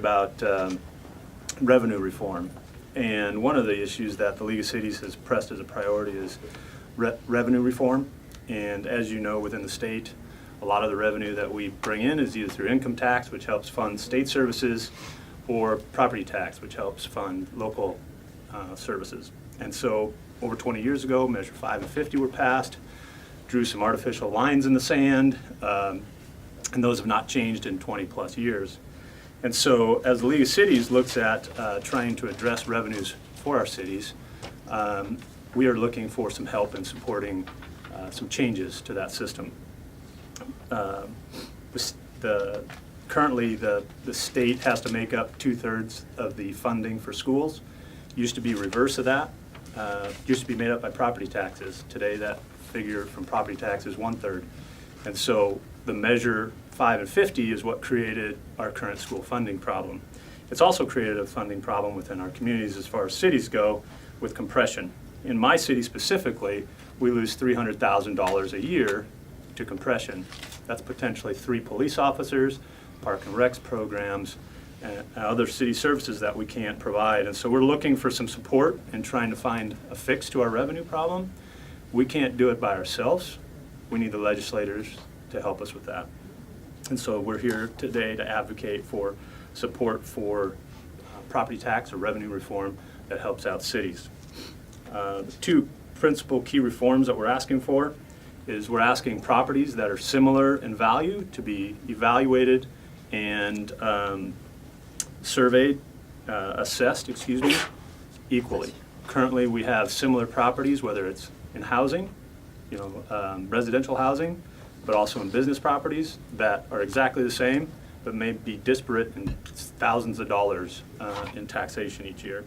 about revenue reform. And one of the issues that the League of Cities has pressed as a priority is revenue reform. And as you know, within the state, a lot of the revenue that we bring in is either through income tax, which helps fund state services, or property tax, which helps fund local services. And so over 20 years ago, Measure 5 and 50 were passed, drew some artificial lines in the sand, and those have not changed in 20 plus years. And so as the League of Cities looks at trying to address revenues for our cities, we are looking for some help in supporting some changes to that system. Currently, the state has to make up 2/3 of the funding for schools. Used to be reverse of that. Used to be made up by property taxes. Today, that figure from property tax is 1/3. And so the Measure 5 and 50 is what created our current school funding problem. It's also created a funding problem within our communities as far as cities go with compression. In my city specifically, we lose $300,000 a year to compression. That's potentially 3 police officers, park and recs programs, and other city services that we can't provide. And so we're looking for some support in trying to find a fix to our revenue problem. We can't do it by ourselves. We need the legislators to help us with that. And so we're here today to advocate for support for property tax or revenue reform that helps out cities. The 2 principal key reforms that we're asking for is we're asking properties that are similar in value to be evaluated and assessed equally. Currently we have similar properties, whether it's in housing, residential housing, but also in business properties that are exactly the same, but may be disparate in thousands of dollars in taxation each year.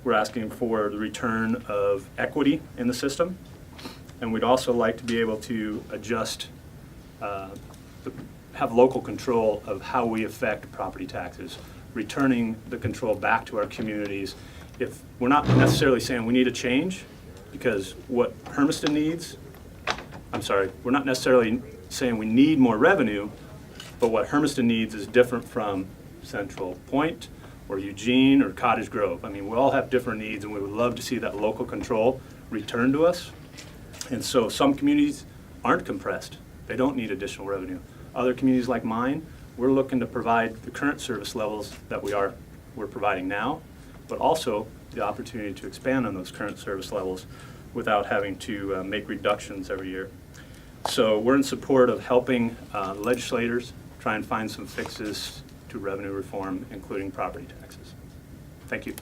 We're asking for the return of equity in the system, and we'd also like to be able to adjust, have local control of how we affect property taxes, returning the control back to our communities. If we're not necessarily saying we need a change, because what Hermiston needs, we're not necessarily saying we need more revenue, but what Hermiston needs is different from Central Point or Eugene or Cottage Grove. I mean, we all have different needs, and we would love to see that local control returned to us. And so some communities aren't compressed. They don't need additional revenue. Other communities like mine, we're looking to provide the current service levels that we're providing now, but also the opportunity to expand on those current service levels without having to make reductions every year. So we're in support of helping legislators try and find some fixes to revenue reform, including property taxes. Thank you.